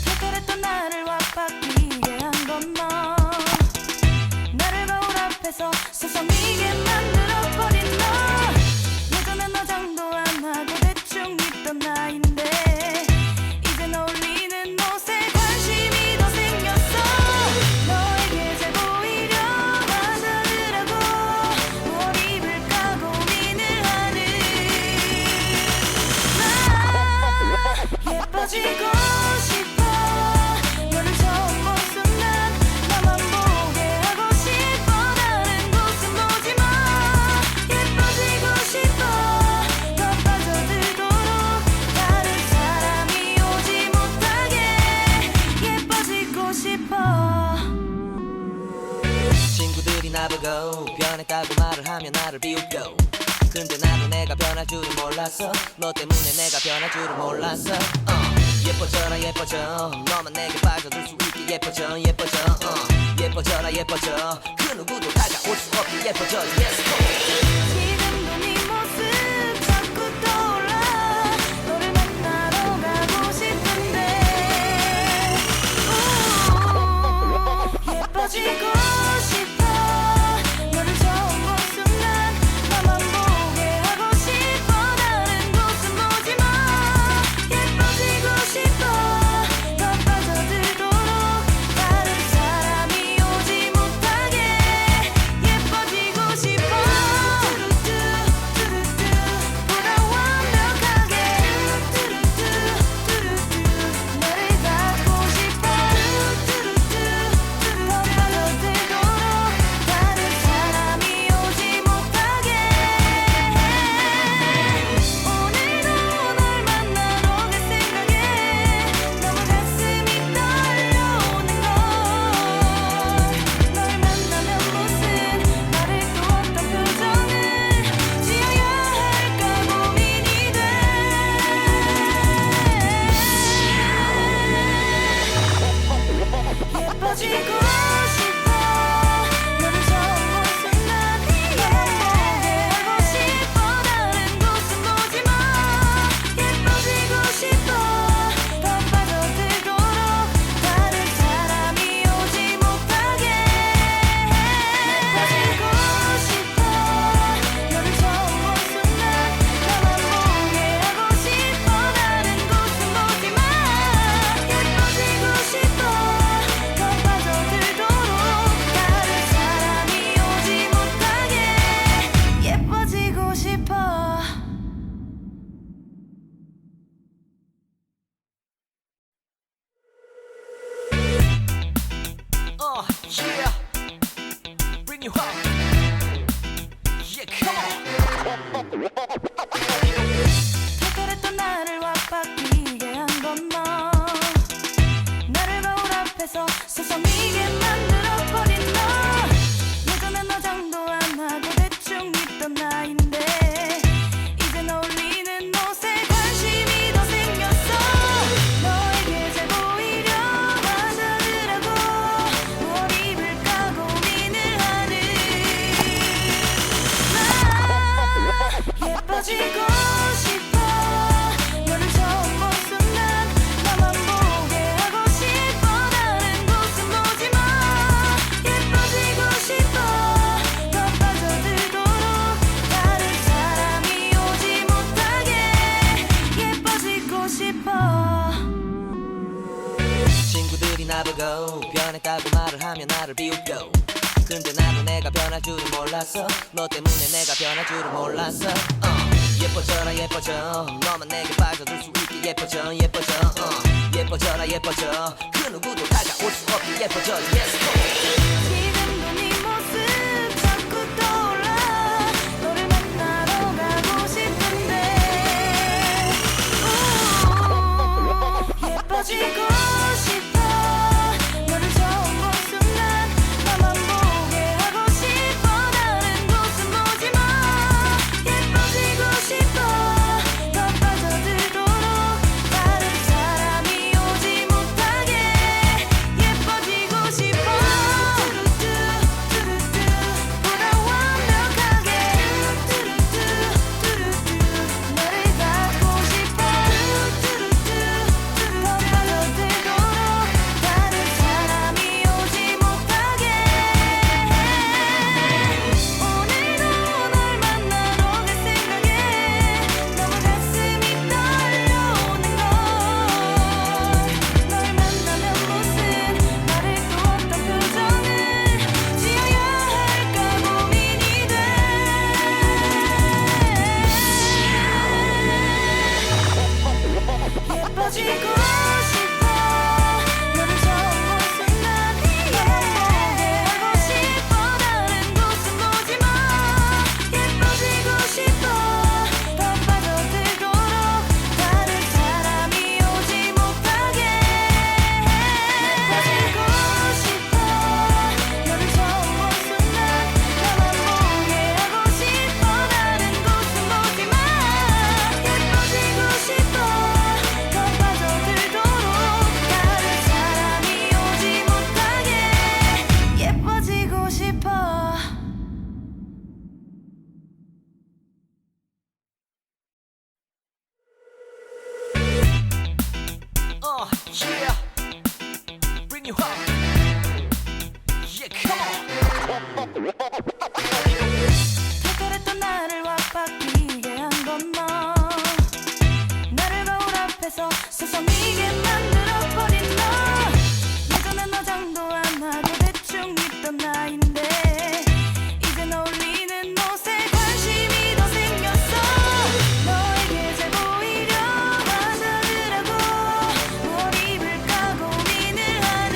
특별했던 나를 와바뀌게 한 건 너. 나를 거울 앞에서 서성이게 만들어버린 너. 예전엔 화장도 안 하고 대충 입던 나인데 이젠 어울리는 옷에 관심이 더 생겼어. 너에게 잘 보이려 화장을 하고 뭘 입을까 고민을 하는 나. 예뻐지고 싶어. 너를 처음 본 순간 나만 보게 하고 싶어. 다른 곳은 보지 마. 예뻐지고 싶어. 더 빠져들도록 다른 사람이 오지 못하게 예뻐지고 싶어. 친구들이 나보고 변했다고 말을 하면 나를 비웃고, 근데 나도 내가 변할 줄은 몰랐어. 너 때문에 내가 변할 줄은 몰랐어. 예뻐져라 예뻐져. 너만 내게 빠져들 수 있게 예뻐져 예뻐져. 예뻐져라 예뻐져. 그 누구도 다가올 수 없게 예뻐져. Yes, 지금도 네 모습 자꾸 떠올라. 너를 만나러 가고 싶은데 예뻐지고 싶어. 너를 처음 본 순간 나만 보게 하고 싶어. 다른 곳은 보지 마. 예뻐지고 싶어. 더 빠져들도록 다른 사람이 오지 못하게 예뻐지고 싶어. 보다 완벽하게 너를 갖고 싶어. 더 빠져들도록 다른 사람이 오지 못하게. 오늘도 널 만나러 갈 생각에 너무 가슴이 떨려오는 걸. 널 만나면 무슨 말을 또 어떤 표정을 지어야 할까 고민이 돼. 예뻐지고 싶어. 너를 처음 본 순간 나만 보게 하고 싶어. 다른 곳은 보지 마. 예뻐지고 싶어. 더 빠져들도록 다른 사람이 오지 못하게 예뻐지고 싶어. 너를 처음 본 순간 나만 보게 하고 싶어. 다른 곳은 보지 마. 예뻐지고 싶어. 더 빠져들도록 다른 사람이 오지 못하게 예뻐지고 싶어. yeah. Bring you up. Yeah, come on. 특별했던 나를 와바뀌게 한 건 너. 나를 거울 앞에서 서성이게 만들어버린 너. 예전엔 화장도 안 하고 대충 입던 나인데 이젠 어울리는 옷에 관심이 더 생겼어. 너에게 잘 보이려 화장을 하고 뭘 입을까 고민을 하는 나. 예뻐지고 싶어. 너를 처음 본 순간 나만 보게 하고 싶어. 다른 곳은 보지 마. 예뻐지고 싶어. 더 빠져들도록 다른 사람이 오지 못하게 예뻐지고 싶어. 친구들이 나보고 변했다고 말을 하면 나를 비웃고, 근데 나도 내가 변할 줄은 몰랐어. 너 때문에 내가 변할 줄은 몰랐어. 예뻐져라 예뻐져. 너만 내게 빠져들 수 있게 예뻐져 예뻐져. 예뻐져라 예뻐져. 그 누구도 다가올 수 없게 예뻐져. Yes, 지금도 네 모습 자꾸 떠올라. 너를 만나러 가고 싶은데 예뻐지고 싶어. 너를 처음 본 순간 나만 보게 하고 싶어. 다른 곳은 보지 마. 예뻐지고 싶어. 더 빠져들도록 다른 사람이 오지 못하게 예뻐지고 싶어. 예뻐지고 싶어 너를 처음 본 순간 너만 보게 하고 싶어 다른 곳은 보지마 예뻐지고 싶어 더 빠져들도록 다른 사람이 오지 못하게 예뻐지고 싶어 너를 처음 본 순간 너만 보게 하고 싶어 다른 곳은 보지마 예뻐지고 싶어 더 빠져들도록 다른 사람이 오지 못하게 예뻐지고 싶어 Yeah, bring you home. Yeah, come on. 특별했던 나를 와바뀌게 한 건 너 나를 거울 앞에서 서성이게 만들어버린 너 예전엔 화장도 안 하고 대충 입던 나인데 이젠 어울리는 옷에 관심이 더 생겼어 너에게 잘 보이려 화장을 하고 뭘 입을까 고민을 하는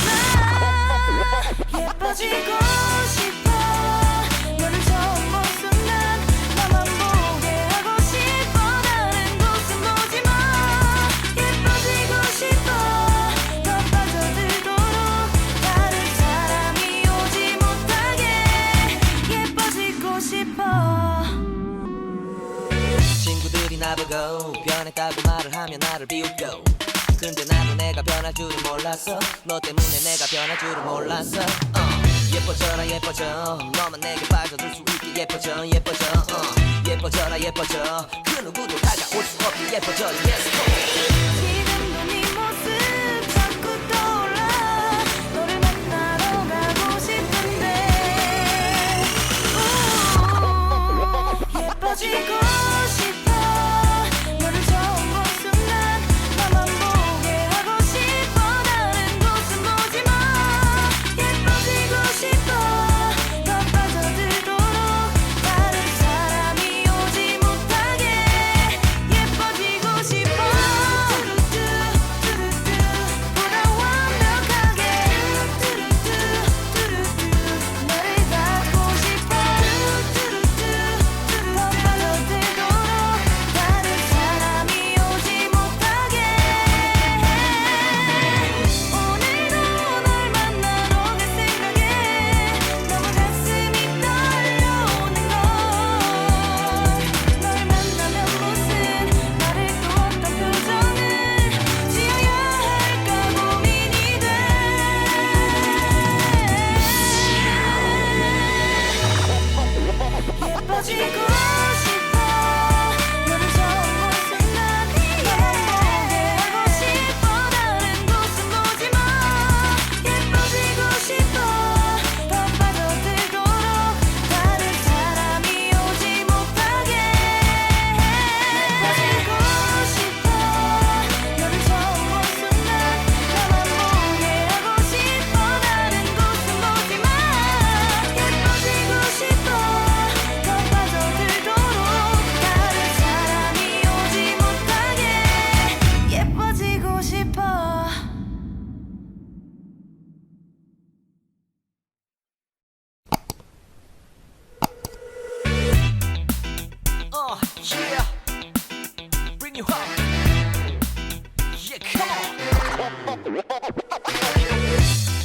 나 예뻐지고 싶어 너를 처음 본 순간 나만 보게 하고 싶어 다른 곳은 보지마 예뻐지고 싶어 더 빠져들도록 다른 사람이 오지 못하게 예뻐지고 싶어 친구들이 나보고 변했다고 말을 하면 나를 비웃고 근데 나도 내가 변할 줄은 몰랐어 너 때문에 내가 변할 줄은 몰랐어 예뻐져라 예뻐져 너만 내게 빠져들 수 있게 예뻐져 예뻐져 예뻐져라 예뻐져 그 누구도 다가올 수 없게 예뻐져 Yes go 지금도 네 모습 자꾸 떠올라 너를 만나러 가고 싶은데 예뻐지고 싶어 너를 처음 본 순간 나만 보게 하고 싶어 다른 곳은 보지마 예뻐지고 싶어 더 빠져들도록 다른 사람이 오지 못하게 예뻐지고 싶어 뚜루뚜 보다 완벽하게 뚜루뚜 너를 갖고 싶어 뚜루뚜 더 빠져들도록 다른 사람이 오지 못하게 오늘도 널 만나러 갈 생각에 너무 가슴이 떨려오는 걸 널 만나면 무슨 말을 또 어떤 표정을 지어야 할까 고민이 돼 예뻐지고 싶어 너를 처음 본 순간 너만 보게 하고 싶어 다른 곳은 보지마 예뻐지고 싶어 더 빠져들도록 다른 사람이 오지 못하게 예뻐지고 싶어 너를 처음 본 순간 너만 보게 하고 싶어 다른 곳은 보지마 예뻐지고 싶어 더 빠져들도록 다른 사람이 오지 못하게 예뻐지고 싶어 Yeah, bring you home. Yeah, come on.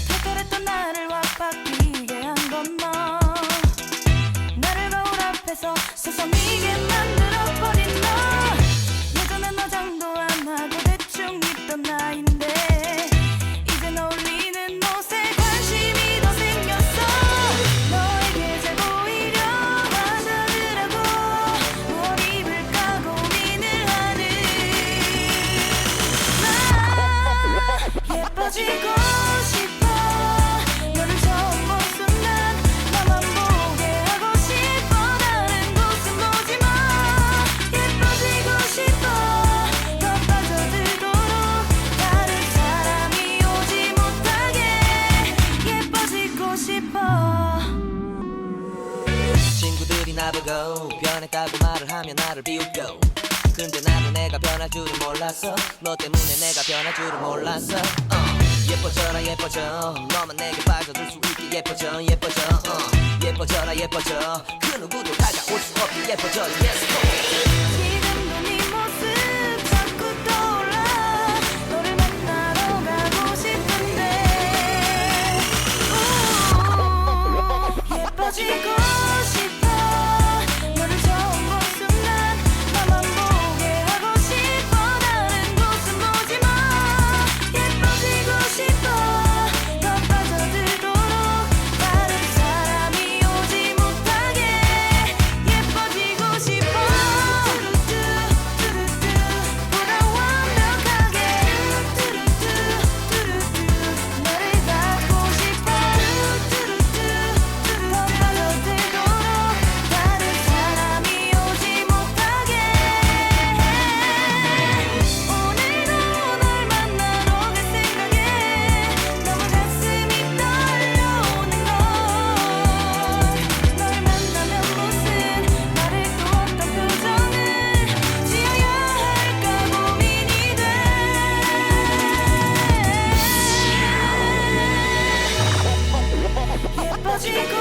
특별했던 나를 와바뀌게 한 건 너 나를 거울 앞에서 서성이게 만들어버린 너 예전엔 화장도 안 하고 대충 입던 나인데 이젠 어울리는 옷에 관심이 더 생겼어 너에게 잘 보이려 화장을 하고 뭘 입을까 고민을 하는 나 예뻐지고 내가 변할 줄은 몰랐어 너 때문에 내가 변할 줄은 몰랐어 예뻐져라 예뻐져 너만 내게 빠져들 수 있게 예뻐져 예뻐져 예뻐져라 예뻐져 그 누구도 다가올 수 없게 예뻐져 Yes go 지금도 네 모습 자꾸 떠올라 너를 만나러 가고 싶은데 예뻐지고 싶어 너를 처음 본 순간 나만 보게 하고 싶어 다른 곳은 보지 마 예뻐지고 싶어 더 빠져들도록 다른 사람이 오지 못하게 예뻐지고 싶어 보다 완벽하게 너를 갖고 싶어 더 빠져들도록 다른 사람이 오지 못하게 오늘도 널 만나러 갈 생각에 너무 가슴이 떨려오는 걸 널 만나면 무슨 말을 또 어떤 표정을 지어야 할까 고민이 돼 예뻐지고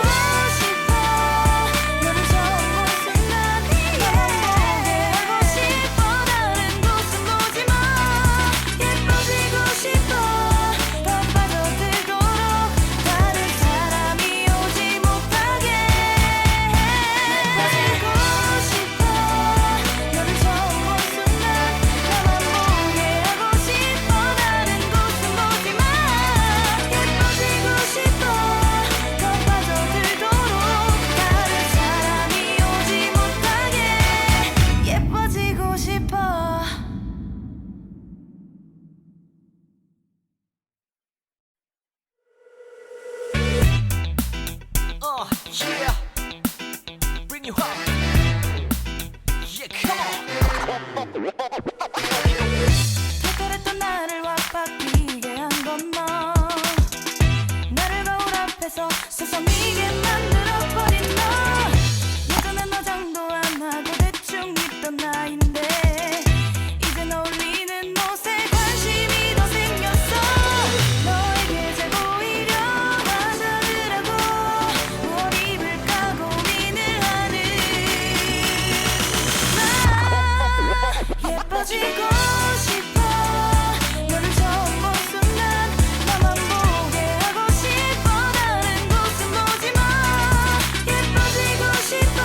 싶어 너를 처음 본 순간 나만 보게 하고 싶어 다른 곳은 보지 마 예뻐지고 싶어 더 빠져들도록 다른 사람이 오지 못하게 예뻐지고 싶어 너를 처음 본 순간 나만 보게 하고 싶어 다른 곳은 보지 마 예뻐지고 싶어 더 빠져들도록 다른 사람이 오지 못하게 예뻐지고 싶어 Yeah Bring you up Yeah come on 털털했던 나를 확 바뀌게 한 건 너 나를 거울 앞에서 수상이게 만들어버린 너 예전엔 화장도 안 하고 대충 입던 나인데 이젠 어울리는 옷에 관심이 더 생겼어 너에게 잘 보이려 화장을 하고 뭘 입을까 고민을 하는 나 예뻐지고 싶어 너를 처음 본 순간 나만 보게 하고 싶어 다른 곳은 보지 마 예뻐지고 싶어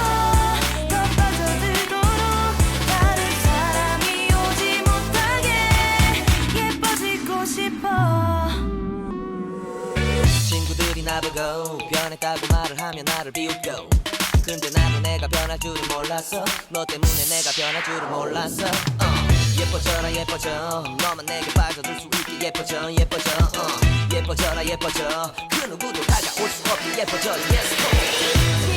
더 빠져들도록 다른 사람이 오지 못하게 예뻐지고 싶어 친구들이 나보고 변했다고 말을 하면 나를 비웃고 근데 나도 내가 변할 줄은 몰랐어 너 때문에 내가 변할 줄은 몰랐어 예뻐져라 예뻐져 너만 내게 빠져들 수 있게 예뻐져 예뻐져 예뻐져라 예뻐져 그 누구도 다가올 수 없게 예뻐져 Yes go